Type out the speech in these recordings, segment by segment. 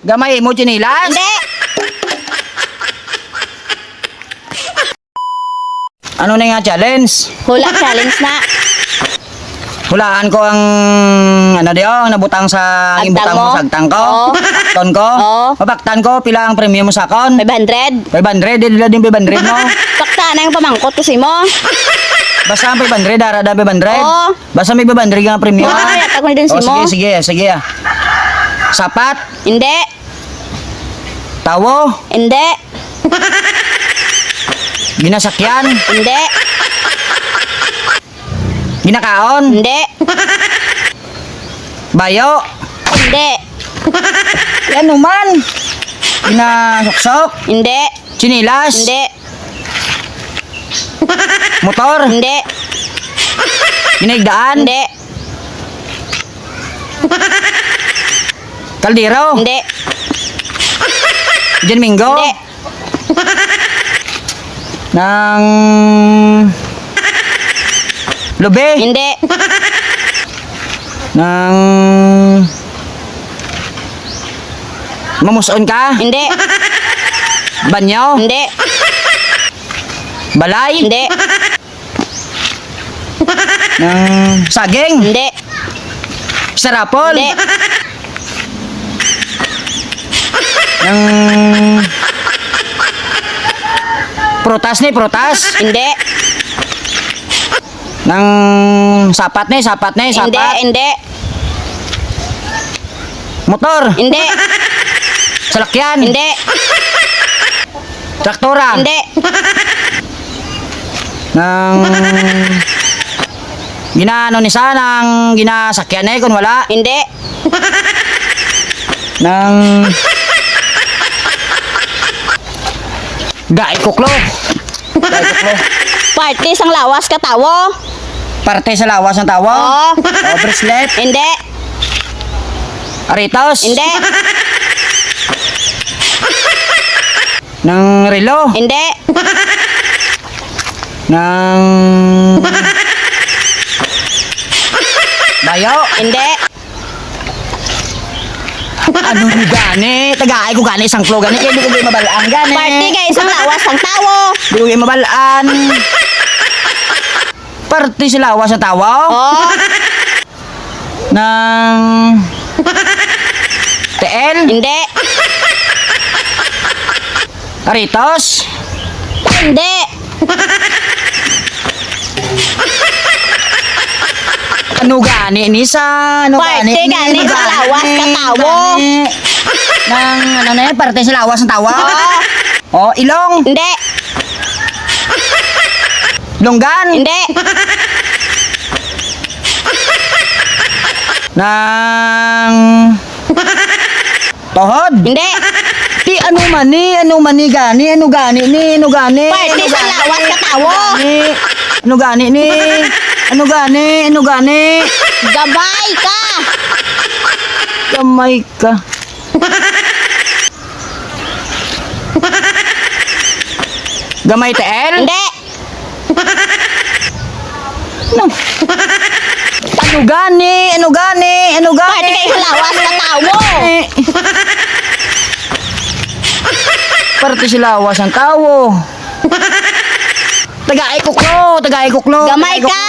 Gamay mo chinilas? Hindi. Ano na nga challenge? Hula challenge na. Hulaan ko ang ano diyo, nabutang sa Agtang ibutang mo mo? sa agtang ko. Oo. Bakton ko. Oo. Mabaktan ko pila ang premium mo sa akon? 500. 500 dila din 500 mo. Pakta na yung pamangkot kasi mo. Basta ang 500 darada 500. Oo. Basta may 500 nga premium. Oo, yata ko na din si mo. Sige. Sapat, Hindi. tawo, Hindi. ginasakyan, Hindi. ginakaon, Hindi. bayo, Hindi. ano man. Ginasuksok, Hindi. chinilas, Hindi. motor, Hindi. ginigdaan, Hindi. kaldero, Hindi. Jenmingo, Hindi. ng lube, Hindi. ng mamuson ka, Hindi. banyo, Hindi. balay, Hindi. ng saging, Hindi. sarapol, Hindi. ng prutas Hindi. ng sapat Hindi. Hindi. motor, Hindi. salakyan, Hindi. traktora, Hindi. ng ginaano ni ng ginasakyan kun wala, Hindi. ng gaikuklo, Party sang lawas ka tawo. parte sa lawas ng tawo, Oo. bracelet, Hindi. aritos, Hindi. ng relo, Hindi. ng bayo, Hindi. ano ni gani, tagaay ko gani isang klo gani, kaya di ko kayo mabalaan gani, Party kay isang lawas sang tawo. di ko kayo mabalaan, parte sa lawas ng tawo, Oo. ng TL, Hindi. aritos, Hindi. ano gani ni sa ano Parte gani sa lawas ka tawo. ng ano na yan, parte sa lawas ng tawo, Oo. oh ilong, Hindi. longgan, Hindi. ng tohod, Hindi. ti ano mani gani, ano gani ni, ano gani, Parte sa lawas ka tawo. ano gani ni, ano gani, Gabay ka. kamay ka, gamay TL, Hindi. ano gani, Parte kay isang lawas ka tawo. parte sa lawas ng tawo, tagaay kuklo, Gamay ka.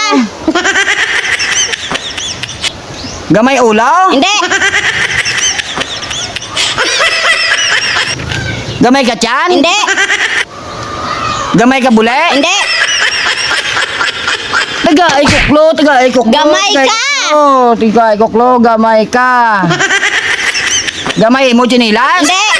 gamay ulo, Hindi. gamay ka tiyan, Hindi. gamay ka bule, Hindi. tagaay kuklo, Gamay ka. tagaay kuklo, gamay ka, gamay mo chinilas, Hindi.